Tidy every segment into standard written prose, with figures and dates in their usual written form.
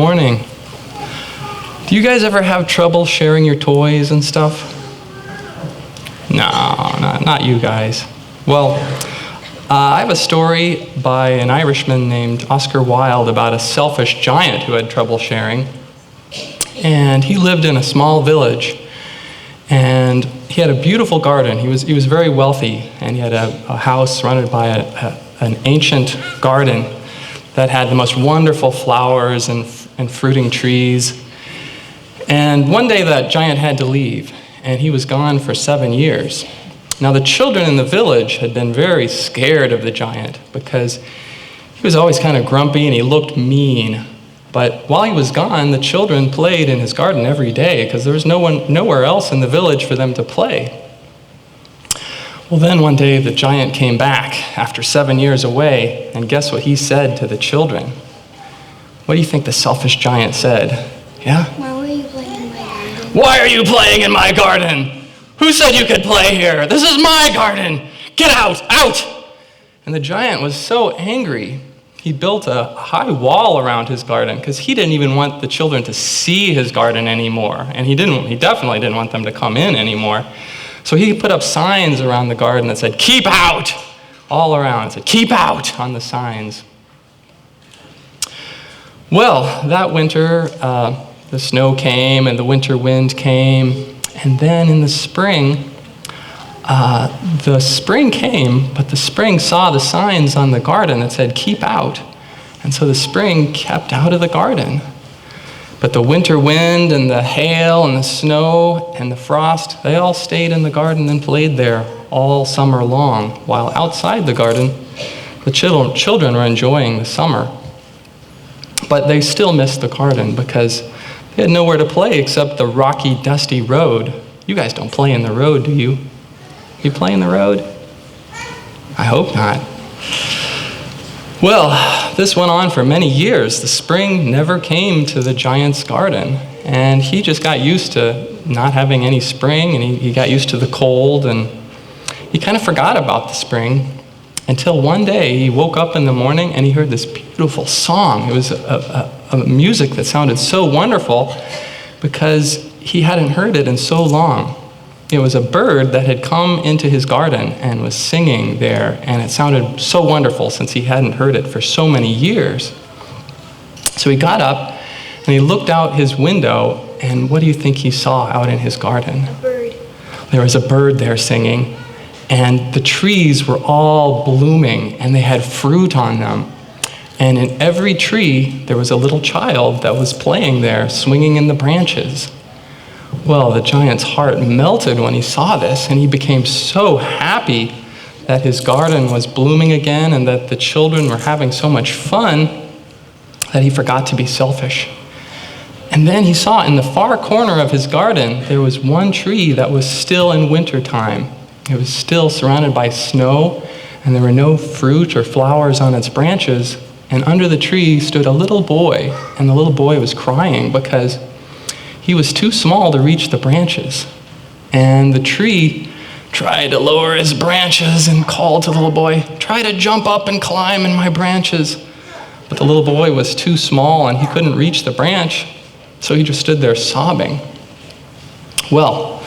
morning. Do you guys ever have trouble sharing your toys and stuff? No, not you guys. Well, I have a story by an Irishman named Oscar Wilde about a selfish giant who had trouble sharing. And he lived in a small village, and he had a beautiful garden. He was very wealthy, and he had a house surrounded by an ancient garden that had the most wonderful flowers and fruiting trees. And one day that giant had to leave, and he was gone for 7 years. Now the children in the village had been very scared of the giant because he was always kind of grumpy and he looked mean. But while he was gone, the children played in his garden every day because there was nowhere else in the village for them to play. Well, then one day the giant came back after 7 years away, and guess what he said to the children? What do you think the selfish giant said? Yeah? Why were you playing in my garden? Why are you playing in my garden? Who said you could play here? This is my garden. Get out, out! And the giant was so angry, he built a high wall around his garden because he didn't even want the children to see his garden anymore. And he definitely didn't want them to come in anymore. So he put up signs around the garden that said, "Keep out!" all around. It said, "Keep out!" on the signs. Well, that winter, the snow came and the winter wind came. And then in the spring came, but the spring saw the signs on the garden that said, "Keep out." And so the spring kept out of the garden. But the winter wind and the hail and the snow and the frost, they all stayed in the garden and played there all summer long, while outside the garden, the children were enjoying the summer. But they still missed the garden because they had nowhere to play except the rocky, dusty road. You guys don't play in the road, do you? You play in the road? I hope not. Well, this went on for many years. The spring never came to the giant's garden, and he just got used to not having any spring, and he got used to the cold, and he kind of forgot about the spring until one day he woke up in the morning and he heard this beautiful song. It was a music that sounded so wonderful because he hadn't heard it in so long. It was a bird that had come into his garden and was singing there, and it sounded so wonderful since he hadn't heard it for so many years. So he got up and he looked out his window, and what do you think he saw out in his garden? A bird. There was a bird there singing, and the trees were all blooming, and they had fruit on them. And in every tree, there was a little child that was playing there, swinging in the branches. Well, the giant's heart melted when he saw this, and he became so happy that his garden was blooming again and that the children were having so much fun that he forgot to be selfish. And then he saw in the far corner of his garden, there was one tree that was still in wintertime. It was still surrounded by snow, and there were no fruit or flowers on its branches. And under the tree stood a little boy, and the little boy was crying because he was too small to reach the branches. And the tree tried to lower his branches and called to the little boy, "Try to jump up and climb in my branches." But the little boy was too small and he couldn't reach the branch, so he just stood there sobbing. Well,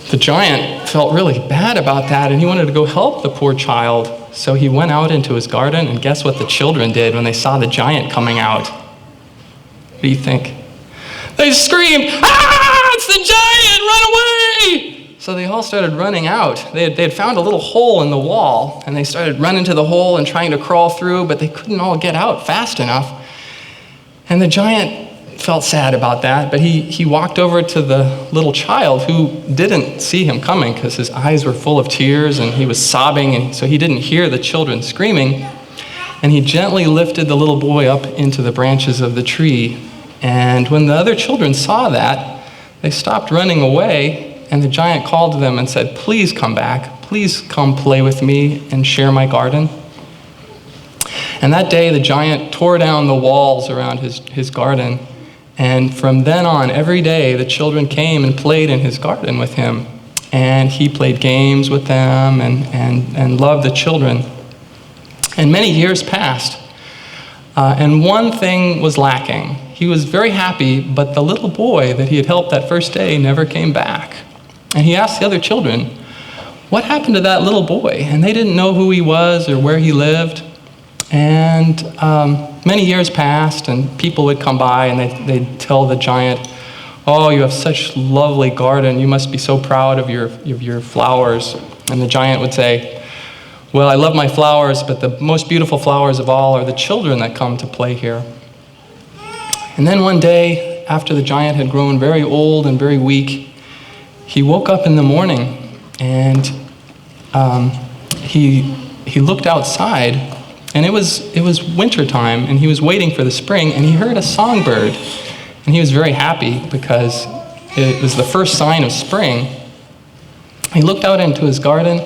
the giant felt really bad about that, and he wanted to go help the poor child. So he went out into his garden, and guess what the children did when they saw the giant coming out? What do you think? They screamed, "Ah, it's the giant, run away!" So they all started running out. They had found a little hole in the wall, and they started running to the hole and trying to crawl through, but they couldn't all get out fast enough. And the giant felt sad about that, but he walked over to the little child who didn't see him coming because his eyes were full of tears and he was sobbing, and so he didn't hear the children screaming. And he gently lifted the little boy up into the branches of the tree. And when the other children saw that, they stopped running away, and the giant called to them and said, "Please come back. Please come play with me and share my garden." And that day, the giant tore down the walls around his garden. And from then on, every day, the children came and played in his garden with him. And he played games with them and loved the children. And many years passed. And one thing was lacking. he was very happy, but the little boy that he had helped that first day never came back. And he asked the other children, what happened to that little boy? And they didn't know who he was or where he lived. And many years passed, and people would come by and they'd tell the giant, oh, you have such a lovely garden. You must be so proud of your flowers. And the giant would say, well, I love my flowers, but the most beautiful flowers of all are the children that come to play here. And then one day, after the giant had grown very old and very weak, he woke up in the morning and he looked outside, and it was winter time, and he was waiting for the spring, and he heard a songbird, and he was very happy because it was the first sign of spring. He looked out into his garden,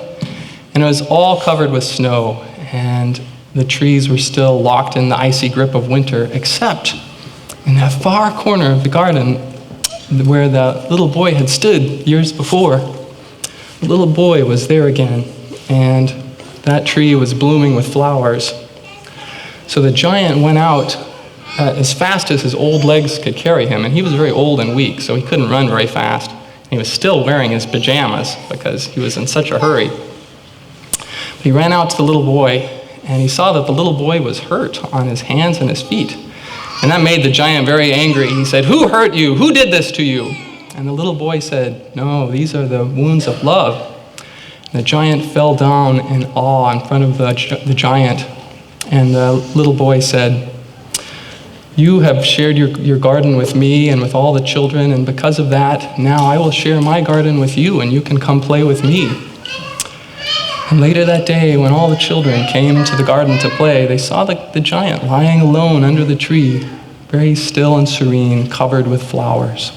and it was all covered with snow, and the trees were still locked in the icy grip of winter, except in that far corner of the garden where the little boy had stood years before. The little boy was there again, and that tree was blooming with flowers. So the giant went out as fast as his old legs could carry him, and he was very old and weak, so he couldn't run very fast. He was still wearing his pajamas because he was in such a hurry. But he ran out to the little boy, and he saw that the little boy was hurt on his hands and his feet. And that made the giant very angry. He said, who hurt you? Who did this to you? And the little boy said, no, these are the wounds of love. And the giant fell down in awe in front of the giant. And the little boy said, you have shared your garden with me and with all the children, and because of that, now I will share my garden with you, and you can come play with me. And later that day, when all the children came to the garden to play, they saw the giant lying alone under the tree, very still and serene, covered with flowers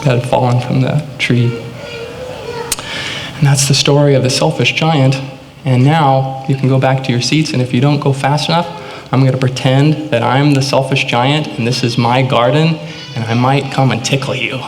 that had fallen from the tree. And that's the story of the selfish giant. And now you can go back to your seats, and if you don't go fast enough, I'm going to pretend that I'm the selfish giant, and this is my garden, and I might come and tickle you.